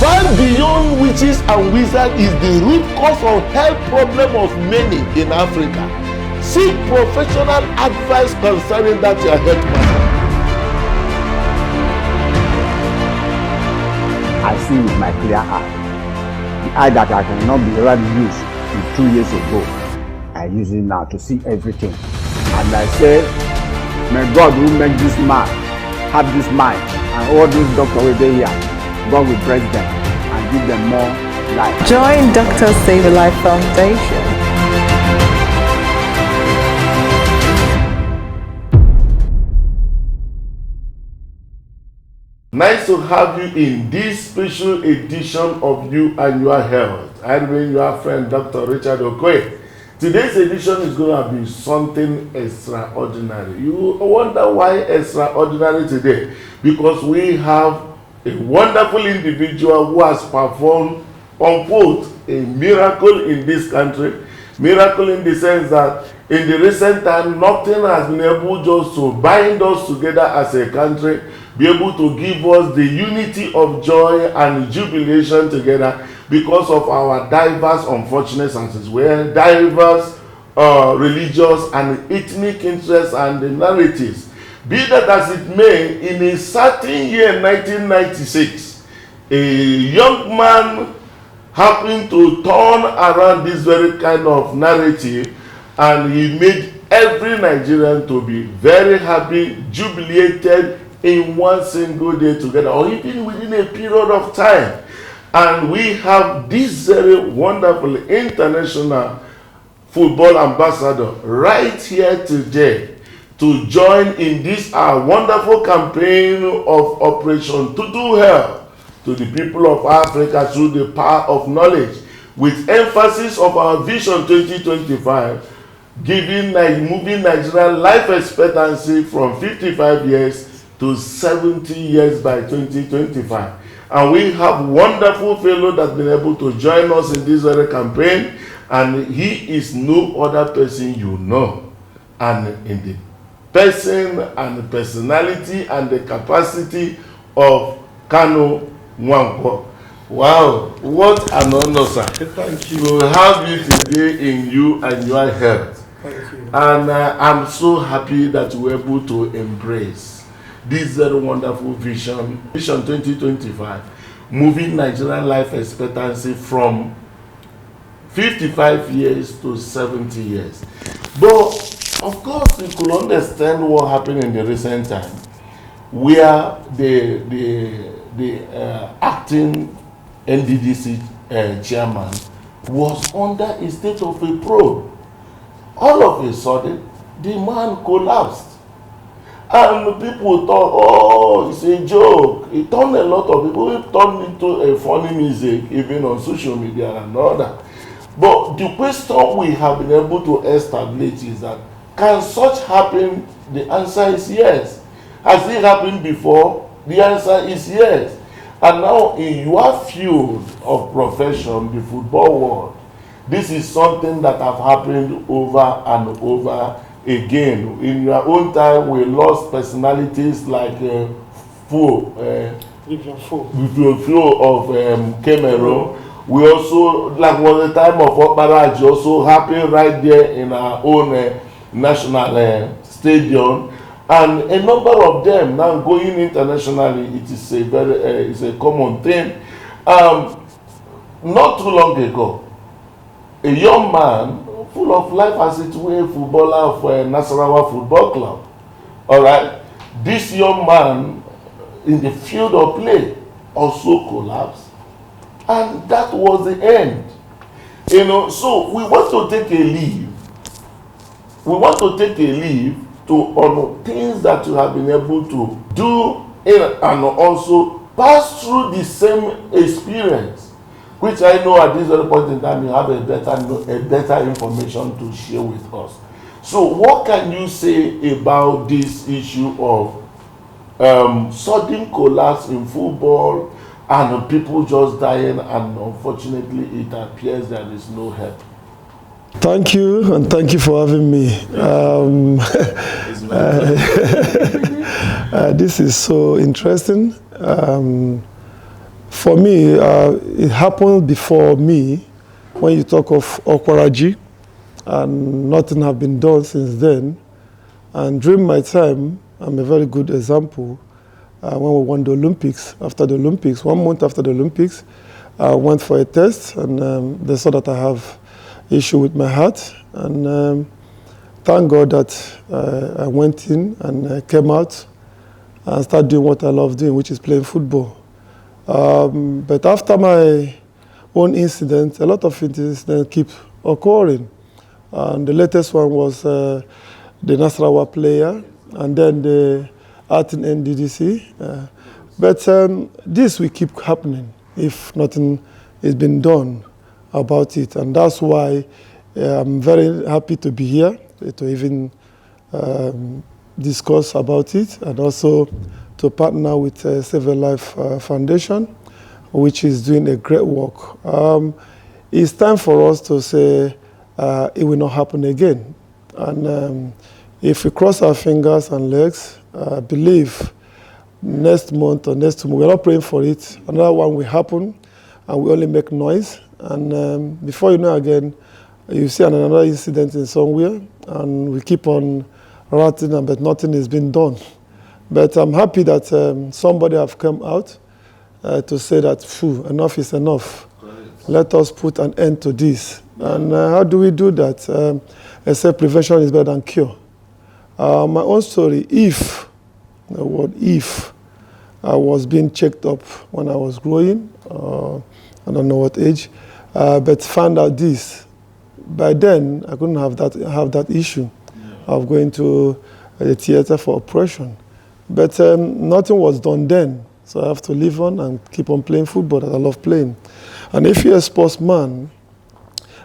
far beyond witches and wizards is the root cause of health problem of many in Africa. Seek professional advice concerning that your health matter. I see with my clear eye. The eye that I cannot be able to use 2 years ago, I use it now to see everything. And I say, may God who make this man have this mind, and all those doctors over here, God will bless them and give them more life. Join Dr. Save a Life Foundation. Nice to have you in this special edition of You and Your Health. I remain your friend, Dr. Richard Okoye. Today's edition is going to be something extraordinary. You wonder why extraordinary today? Because we have a wonderful individual who has performed, unquote, a miracle in this country. Miracle in the sense that in the recent time, nothing has been able just to bind us together as a country, be able to give us the unity of joy and jubilation together because of our diverse unfortunate circumstances, where diverse religious and ethnic interests and the narratives. Be that as it may, in a certain year, 1996, a young man happened to turn around this very kind of narrative, and he made every Nigerian to be very happy, jubilated in one single day together, or even within a period of time. And we have this very wonderful international football ambassador right here today to join in this wonderful campaign of Operation to do Help to the people of Africa through the power of knowledge, with emphasis of our Vision 2025, moving Nigerian life expectancy from 55 years to 70 years by 2025. And we have wonderful fellow that's been able to join us in this very campaign, and he is no other person you know. And in the person and the personality and the capacity of Kanu Nwankwo. Wow, what an honor, sir. Thank you. To have you today in You and Your Health. Thank you. And I'm so happy that you were able to embrace this very wonderful Vision 2025, moving Nigerian life expectancy from 55 years to 70 years. But of course, you could understand what happened in the recent time, where the acting NDDC chairman was under a state of a probe. All of a sudden, the man collapsed. And people thought, oh, it's a joke. It turned a lot of people, it turned into a funny music, even on social media and all that. But the question we have been able to establish is that, can such happen? The answer is yes. Has it happened before? The answer is yes. And now in your field of profession, the football world, this is something that have happened over and over again. In your own time, we lost personalities like Vivian Fo of Cameroon. We also, like was the time of Okparaji, also happened right there in our own national stadium, and a number of them now going internationally. It is a very it's a common thing. Not too long ago, a young man full of life as it were, footballer of Nasarawa Football Club. All right, this young man in the field of play also collapsed, and that was the end. You know, so we want to take a leave. We want to take a leave to honor things that you have been able to do and also pass through the same experience, which I know at this very point in time you have a better information to share with us. So what can you say about this issue of sudden collapse in football and people just dying, and unfortunately it appears there is no help? Thank you, and thank you for having me. This is so interesting. For me, it happened before me when you talk of Okwaraji, and nothing have been done since then. And during my time, I'm a very good example. When we won the Olympics, after the Olympics, 1 month after the Olympics, I went for a test, and they saw that I have issue with my heart. And thank God that I went in and came out and started doing what I love doing, which is playing football. But after my own incident, a lot of incidents keep occurring. And the latest one was the Nasarawa player, and then the art in NDDC. But this will keep happening if nothing is being done about it. And that's why I'm very happy to be here to even discuss about it, and also to partner with Save a Life Foundation, which is doing a great work. It's time for us to say it will not happen again. And if we cross our fingers and legs, I believe next month or next 2 months, we're not praying for it, another one will happen, and we only make noise. And before you know again, you see another incident in somewhere, and we keep on ratting, but nothing is being done. But I'm happy that somebody have come out to say that, phew, enough is enough. Let us put an end to this. And how do we do that? Except prevention is better than cure. My own story, if I was being checked up when I was growing, I don't know what age, but found out this. By then, I couldn't have that issue of going to the theater for operation. But nothing was done then, so I have to live on and keep on playing football that I love playing. And if you're a sportsman,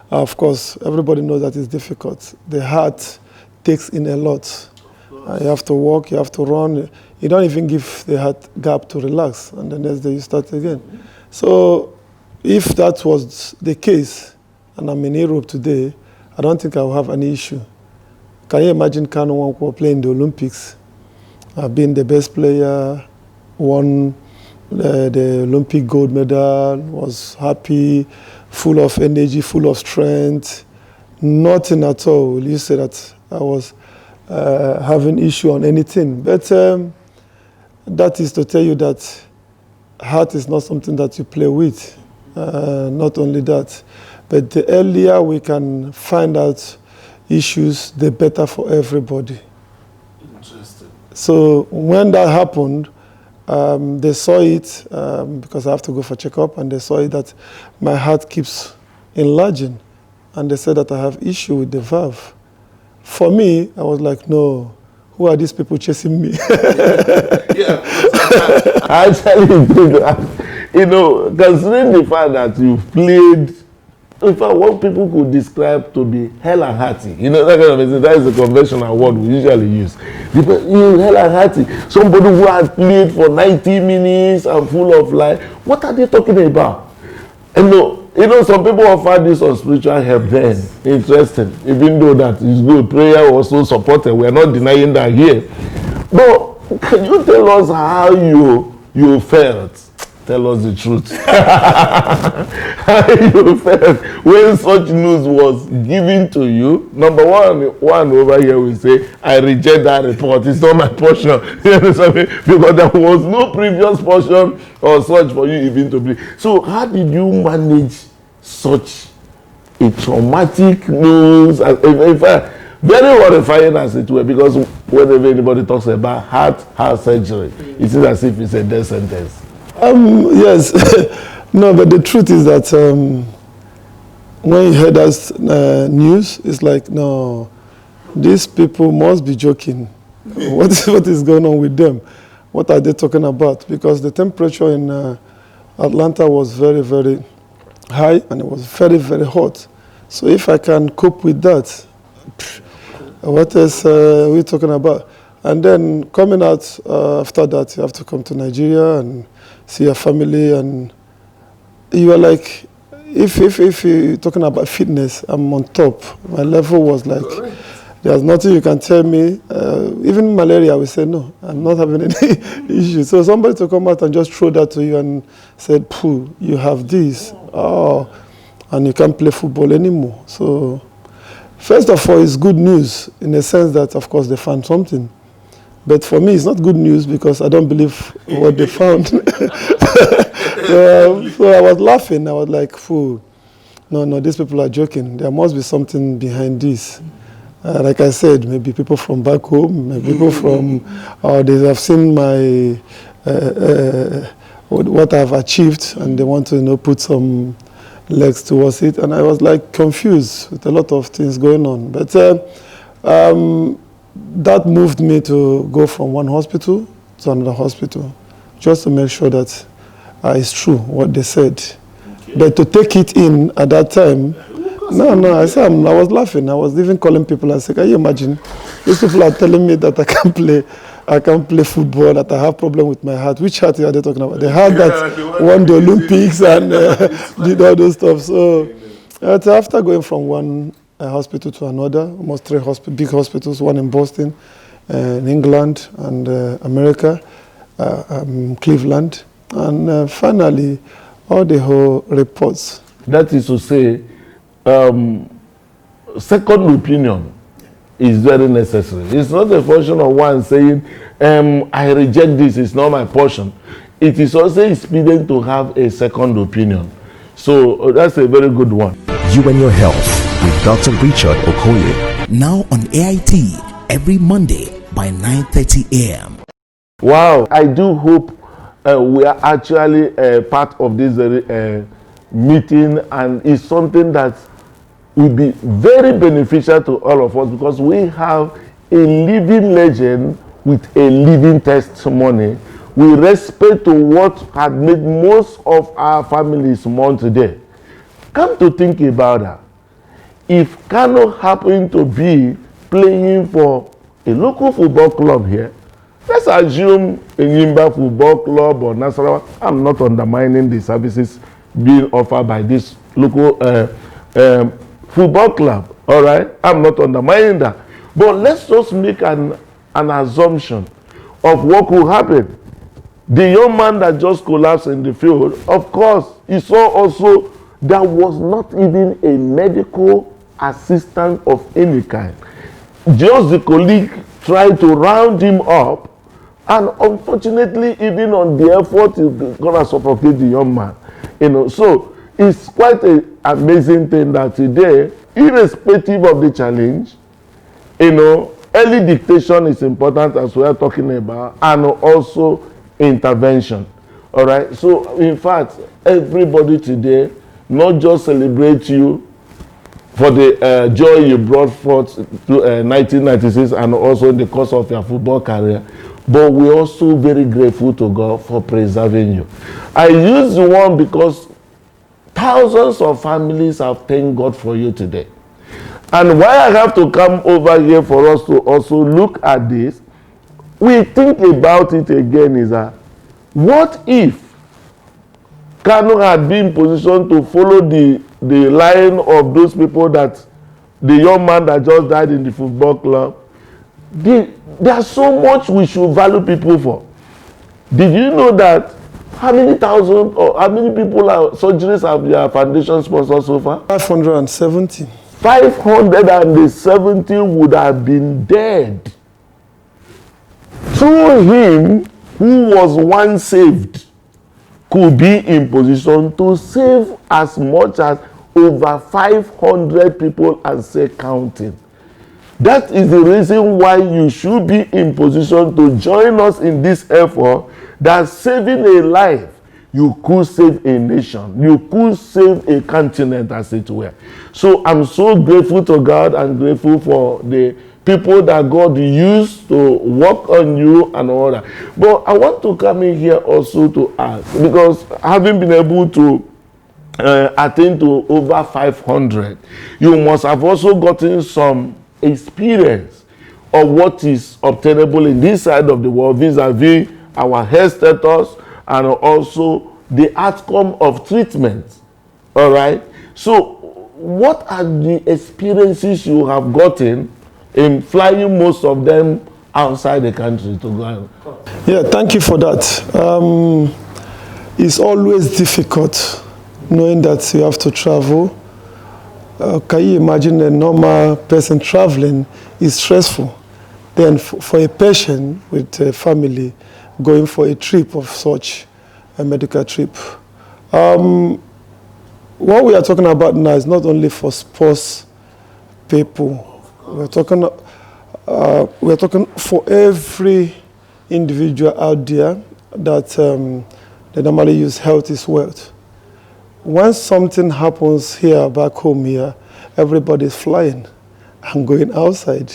of course, everybody knows that it's difficult. The heart takes in a lot. You have to walk, you have to run. You don't even give the heart gap to relax, and the next day you start again. So if that was the case, and I'm in Europe today, I don't think I will have any issue. Can you imagine Kanu Nwankwo playing the Olympics? Being the best player, won the Olympic gold medal, was happy, full of energy, full of strength. Nothing at all. Will you say that I was having issue on anything? But that is to tell you that heart is not something that you play with. Not only that, but the earlier we can find out issues, the better for everybody. Interesting. So when that happened, they saw it because I have to go for checkup, and they saw it that my heart keeps enlarging, and they said that I have issue with the valve. For me, I was like, no, who are these people chasing me? Yeah, I actually think that, you know, considering the fact that you've played, in fact, what people could describe to be hell and hearty, you know, that kind of thing, that is the conventional word we usually use. You hell and hearty, somebody who has played for 90 minutes and full of life, what are they talking about? You know, some people offer this on spiritual help then. Interesting. Even though that is good, prayer also supported. We are not denying that here. But can you tell us how you felt? Tell us the truth. How you felt when such news was given to you? Number one over here will say, I reject that report. It's not my portion. You understand me? Because there was no previous portion or such for you even to be. So how did you manage such a traumatic news? In fact, very horrifying as it were, because whenever anybody talks about heart surgery, it is as if it's a death sentence. Yes. No, but the truth is that when you hear that news, it's like, no, these people must be joking. What is going on with them? What are they talking about? Because the temperature in Atlanta was very, very high, and it was very, very hot. So if I can cope with that, what else are we talking about? And then coming out after that, you have to come to Nigeria and see your family, and you are like, if you're talking about fitness, I'm on top. My level was like, There's nothing you can tell me. Even malaria, we say, no, I'm not having any issue. So somebody to come out and just throw that to you and said, pooh, you have this. Oh, and you can't play football anymore. So first of all, it's good news in the sense that, of course, they found something. But for me, it's not good news because I don't believe what they found. So I was laughing. I was like, pooh, no, these people are joking. There must be something behind this. Like I said, maybe people from back home, maybe people from, they have seen my, what I've achieved, and they want to, put some legs towards it. And I was like confused with a lot of things going on. But that moved me to go from one hospital to another hospital, just to make sure that it's true what they said. Okay. But to take it in at that time, no, I was laughing. I was even calling people and saying, can you imagine? These people are telling me that I can't play football, that I have problem with my heart. Which heart are they talking about? The heart that won the Olympics and did all those stuff. So after going from one hospital to another, almost 3 big hospitals, one in Boston, in England and America, Cleveland, and finally, all the whole reports. That is to say, second opinion is very necessary. It's not a function of one saying, I reject this, it's not my portion. It is also expedient to have a second opinion. So that's a very good one. You and Your Health with Dr. Richard Okoye. Now on AIT every Monday by 9:30 a.m. Wow, I do hope we are actually part of this meeting, and it's something that will be very beneficial to all of us because we have a living legend with a living testimony with respect to what had made most of our families mourn today. Come to think about that. If Kanu happened to be playing for a local football club here, let's assume a Yimba football club or Nasarawa. I'm not undermining the services being offered by this local football club, all right? I'm not undermining that. But let's just make an assumption of what could happen. The young man that just collapsed in the field, of course, he saw also there was not even a medical assistant of any kind. Just the colleague tried to round him up, and unfortunately, even on the effort, he's gonna suffocate the young man. So it's quite an amazing thing that today, irrespective of the challenge, early dictation is important as we are talking about, and also intervention. All right. So in fact, everybody today not just celebrate you for the joy you brought forth to 1996 and also in the course of your football career, but we're also very grateful to God for preserving you. I use the one because thousands of families have thanked God for you today. And why I have to come over here for us to also look at this, we think about it again is that, what if Kanu had been in position to follow the line of those people that the young man that just died in the football club? There's so much we should value people for. Did you know that how many thousand or how many people surgeries have your foundation sponsored so far? 570. 570 would have been dead. Through him, who was once saved, could be in position to save as much as over 500 people and say counting. That is the reason why you should be in position to join us in this effort, that saving a life, you could save a nation, you could save a continent, as it were. So I'm so grateful to God and grateful for the people that God used to work on you and all that. But I want to come in here also to ask, because having been able to attain to over 500, you must have also gotten some experience of what is obtainable in this side of the world vis-a-vis our health status and also the outcome of treatment. All right. So what are the experiences you have gotten in flying most of them outside the country to go? Yeah, thank you for that. It's always difficult knowing that you have to travel. Can you imagine a normal person traveling is stressful? Then for a patient with a family going for a trip of such a medical trip. What we are talking about now is not only for sports people. We're talking for every individual out there that they normally use health is wealth. When something happens here, back home here, everybody's flying and going outside.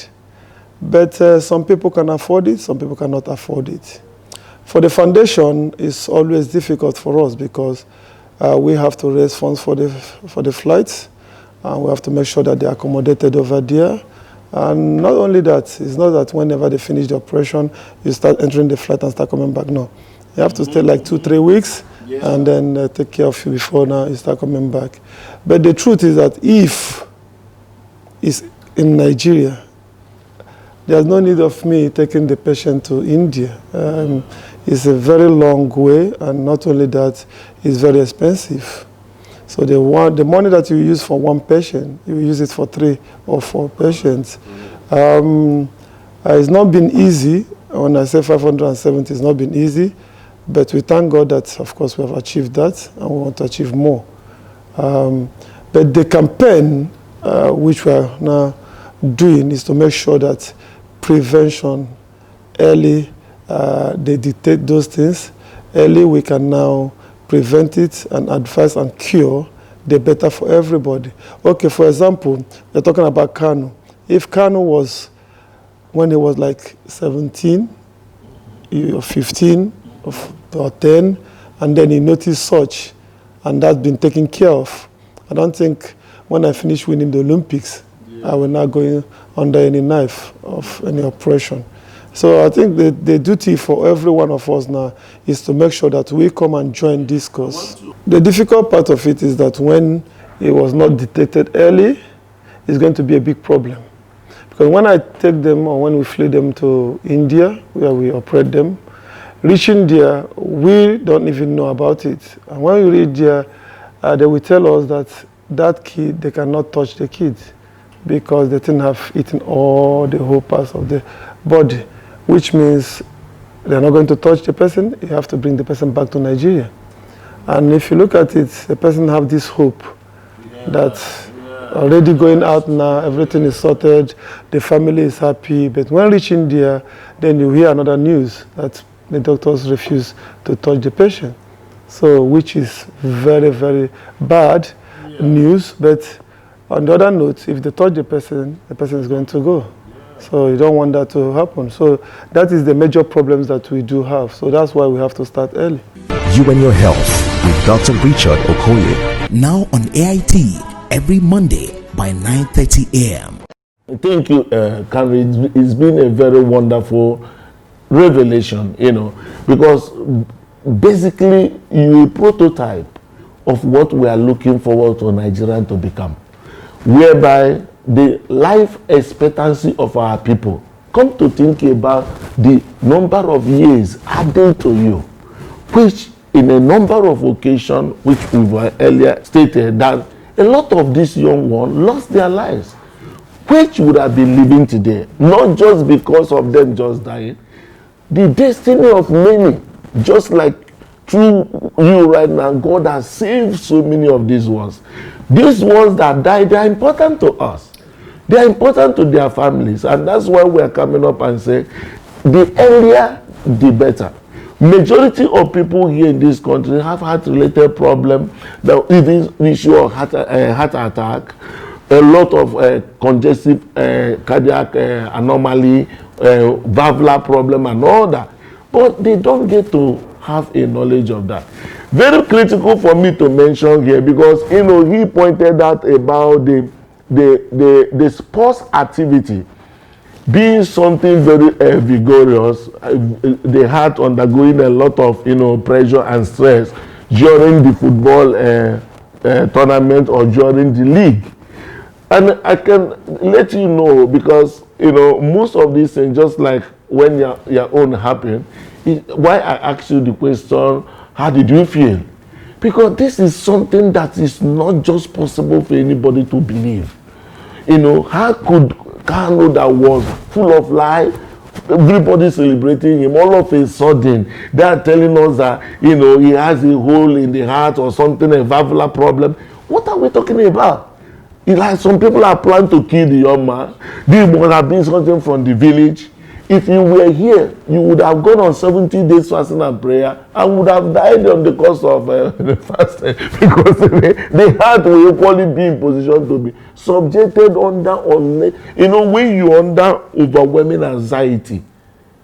But some people can afford it, some people cannot afford it. For the foundation, it's always difficult for us because we have to raise funds for the flights, and we have to make sure that they're accommodated over there. And not only that, it's not that whenever they finish the operation, you start entering the flight and start coming back. No, you have to stay like 2-3 weeks, and then take care of you before now you start coming back. But the truth is that if it's in Nigeria, there's no need of me taking the patient to India. It's a very long way, and not only that, it's very expensive. So the money that you use for one patient, you use it for 3 or 4 patients. It's not been easy. When I say 570, it's not been easy, but we thank God that, of course, we have achieved that, and we want to achieve more. But the campaign which we are now doing is to make sure that prevention, early, they detect those things. Early, we can now prevent it and advise and cure, the better for everybody. Okay, for example, we're talking about Kanu. If Kanu was, when he was like 17, or 15, or 10, and then he noticed such, and that's been taken care of, I don't think when I finish winning the Olympics, I will not go under any knife of any operation. So I think the duty for every one of us now is to make sure that we come and join this cause. The difficult part of it is that when it was not detected early, it's going to be a big problem. Because when I take them, or when we flew them to India, where we operate them, reaching there, we don't even know about it. And when we reach there, they will tell us that that kid, they cannot touch the kid because they didn't have eaten all the whole parts of the body, which means they're not going to touch the person. You have to bring the person back to Nigeria. And if you look at it, the person have this hope that already going out now, everything is sorted, the family is happy. But when reaching there, then you hear another news that the doctors refuse to touch the patient. So, which is very, very bad news. But on the other note, if they touch the person is going to go. So you don't want that to happen. So that is the major problems that we do have. So that's why we have to start early. You and Your Health with Dr. Richard Okoye. Now on AIT every Monday by 9:30 a.m. Thank you, Kanu. It's been a very wonderful revelation, because basically you're a prototype of what we are looking forward to Nigeria to become, whereby the life expectancy of our people, come to think about the number of years added to you, which in a number of occasions, which we were earlier stated, that a lot of these young ones lost their lives, which would have been living today, not just because of them just dying, the destiny of many, just like through you right now, God has saved so many of these ones. These ones that died, they are important to us. They are important to their families, and that's why we are coming up and say, the earlier, the better. Majority of people here in this country have heart-related problems, the issue of heart attack, a lot of congestive cardiac anomaly, valvular problem, and all that. But they don't get to have a knowledge of that. Very critical for me to mention here, because he pointed out about the sports activity being something very vigorous, the heart undergoing a lot of pressure and stress during the football tournament or during the league. And I can let you know, because you know, most of these things, just like when your own happened, why I asked you the question, how did you feel? Because this is something that is not just possible for anybody to believe. You know, how could Kanu, that was full of life, everybody celebrating him, all of a sudden they are telling us that, you know, he has a hole in the heart or something, a valvular problem. What are we talking about? It's like some people are planning to kill the young man. This must have been something from the village. If you were here, you would have gone on 70 days fasting and prayer and would have died on the course of the fasting, because the heart will equally be in position to be subjected under, you know, when you're under overwhelming anxiety,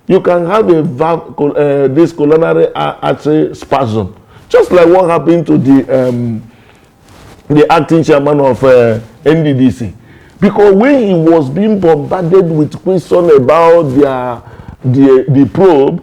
you can have this coronary artery spasm, just like what happened to the acting chairman of NDDC. Because when he was being bombarded with questions about the probe,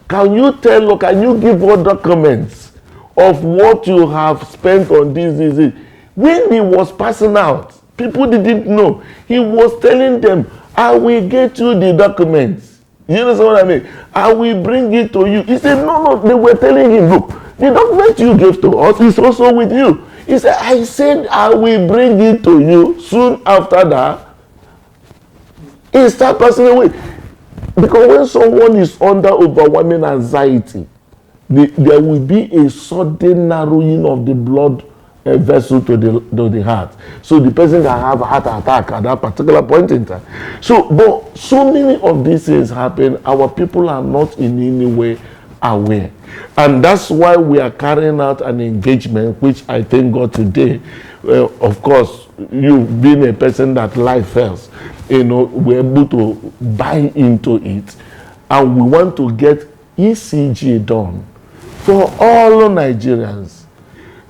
can you tell or can you give all documents of what you have spent on this? When he was passing out, people didn't know. He was telling them, I will get you the documents. You understand what I mean? I will bring it to you. He said, no. They were telling him, look, the document you gave to us is also with you. He said, I said I will bring it to you. Soon after that, he started passing away. Because when someone is under overwhelming anxiety, there will be a sudden narrowing of the blood vessel to the heart. So the person can have a heart attack at that particular point in time. So, but so many of these things happen, our people are not in any way aware. And that's why we are carrying out an engagement, which I thank God today. Of course, you being a person that life first, you know, we're able to buy into it. And we want to get ECG done for all Nigerians,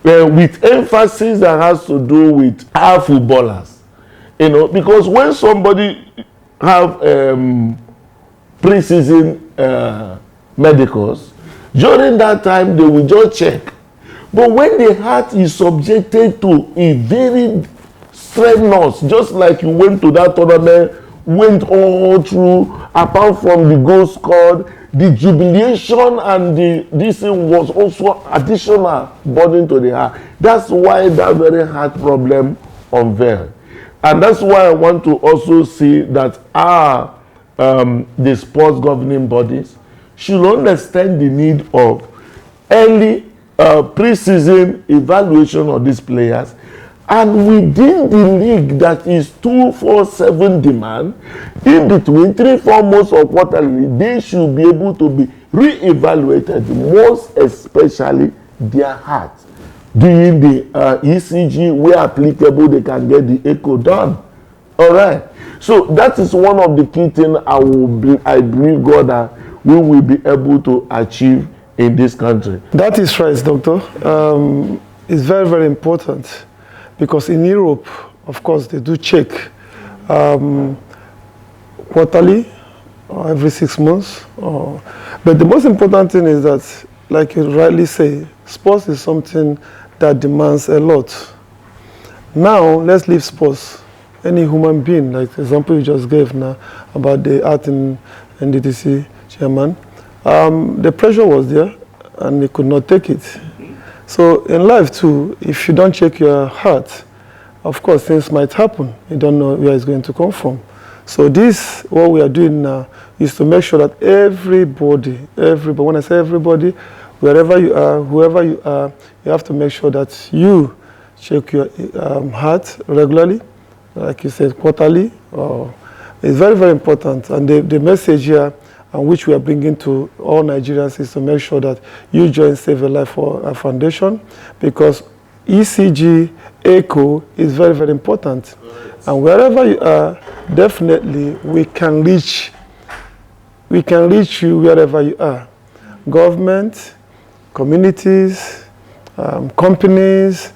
with emphasis that has to do with our footballers. You know, because when somebody have pre-season medicals, during that time they will just check. But when the heart is subjected to a very strenuous, just like you went to that tournament, went all through, apart from the goal scored, the jubilation and this was also additional burden to the heart. That's why that very heart problem unveiled. And that's why I want to also see that the sports governing bodies should understand the need of early pre-season evaluation of these players, and within the league that is 247 demand, in between 3-4 months of quarterly, they should be able to be re-evaluated, most especially their heart. Doing the ECG, where applicable, they can get the echo done. All right. So that is one of the key things I believe God that we will be able to achieve in this country. That is right, Doctor. It's very, very important, because in Europe, of course, they do check quarterly or every 6 months. But the most important thing is that, like you rightly say, sports is something that demands a lot. Now, let's leave sports. Any human being, like the example you just gave now about the art in NDDC chairman, the pressure was there and he could not take it. So in life too, if you don't check your heart, of course things might happen. You don't know where it's going to come from. So this, what we are doing now, is to make sure that everybody, when I say everybody, wherever you are, whoever you are, you have to make sure that you check your heart regularly, like you said, quarterly. It's very, very important. And the message here, and which we are bringing to all Nigerians, is to make sure that you join Save a Life for a Foundation, because ECG, echo is very, very important. Right. And wherever you are, definitely we can reach you wherever you are. Government, communities, companies.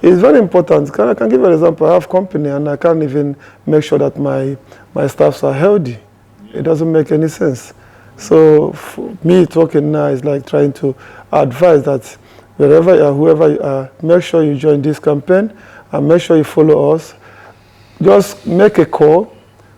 It's very important. I can give you an example. I have company and I can't even make sure that my staffs are healthy. It doesn't make any sense. So for me talking now is like trying to advise that wherever you are, whoever you are, make sure you join this campaign and make sure you follow us. Just make a call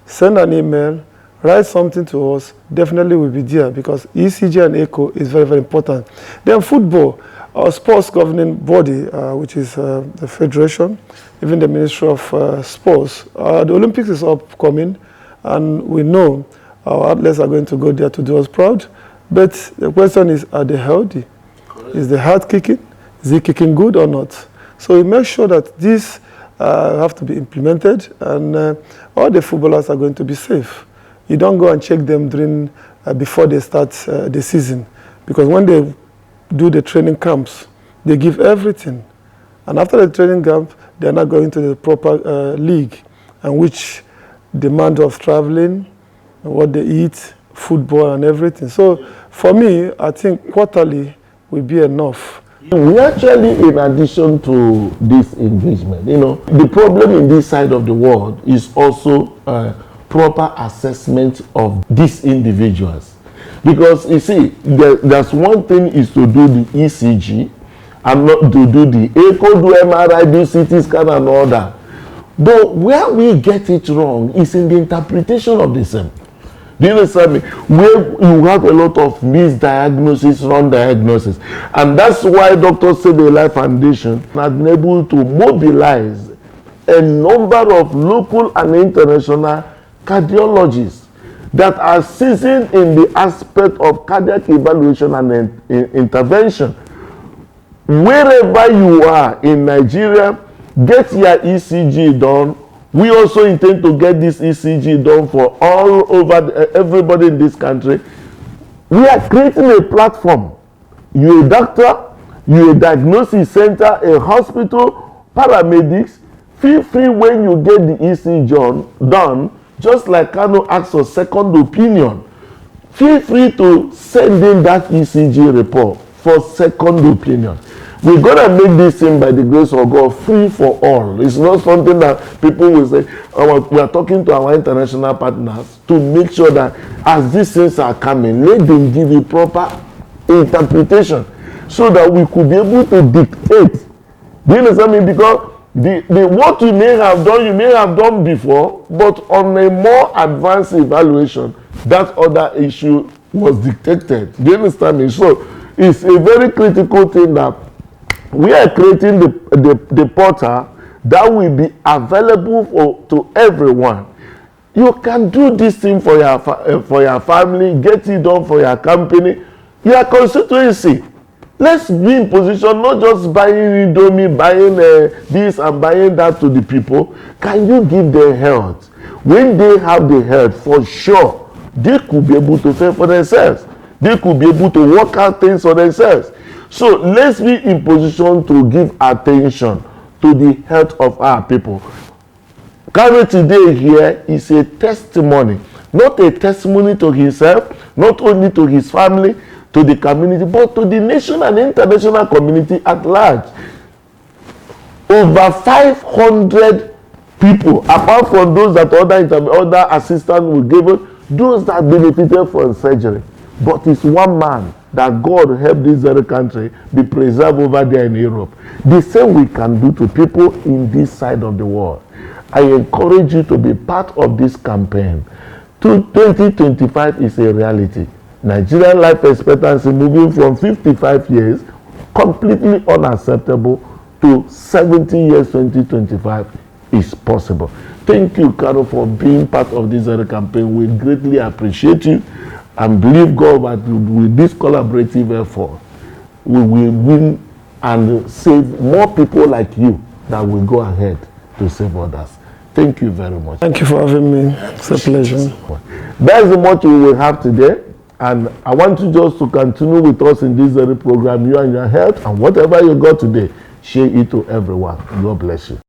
send an email, write something to us, definitely we'll be there because ECG and echo is very, very important. Then football, our sports governing body, which is the Federation, even the Ministry of Sports. The Olympics is upcoming, and we know our athletes are going to go there to do us proud. But the question is, are they healthy? Is the heart kicking? Is it kicking good or not? So we make sure that these have to be implemented, and all the footballers are going to be safe. You don't go and check them during before they start the season, because when they do the training camps, they give everything, and after the training camp, they are not going to the proper league, and which demand of traveling, what they eat, football, and everything. So for me, I think quarterly will be enough. We actually, in addition to this engagement, the problem in this side of the world is also proper assessment of these individuals. Because you see, there's one thing is to do the ECG and not to do the echo, do MRI, do CT scan and all that. But where we get it wrong is in the interpretation of the same. Do you understand me? Where you have a lot of misdiagnosis, wrong diagnosis. And that's why Dr. Save a Life Foundation has been able to mobilize a number of local and international cardiologists that are seasoned in the aspect of cardiac evaluation and intervention. Wherever you are in Nigeria, get your ECG done. We also intend to get this ECG done for all over everybody in this country. We are creating a platform. You're a doctor, you're a diagnosis center, a hospital, paramedics. Feel free when you get the ECG done, just like Kanu asks for second opinion. Feel free to send in that ECG report for second opinion. We're going to make this thing, by the grace of God, free for all. It's not something that people will say, we are talking to our international partners to make sure that as these things are coming, let them give you proper interpretation so that we could be able to dictate. Do you understand me? Because what you may have done before, but on a more advanced evaluation, that other issue was dictated. Do you understand me? So it's a very critical thing that we are creating the portal that will be available to everyone. You can do this thing for your family, get it done for your company, your constituency. Let's be in position, not just buying Indomie, buying this and buying that to the people. Can you give them health? When they have the health, for sure, they could be able to fend for themselves. They could be able to work out things for themselves. So let's be in position to give attention to the health of our people. Kanu today here is a testimony, not a testimony to himself, not only to his family, to the community, but to the nation and international community at large. Over 500 people, apart from those that other assistants were given, those that benefited from surgery. But it's one man that God helped this very country be preserved over there in Europe. The same we can do to people in this side of the world. I encourage you to be part of this campaign. 2025 is a reality. Nigerian life expectancy moving from 55 years, completely unacceptable, to 70 years 2025 is possible. Thank you, Kanu, for being part of this very campaign. We greatly appreciate you and believe God that with this collaborative effort, we will win and save more people like you that will go ahead to save others. Thank you very much. Thank you for having me. It's a pleasure. That's the much we will have today. And I want you just to continue with us in this very program, You and Your Health, and whatever you got today, share it to everyone. God bless you.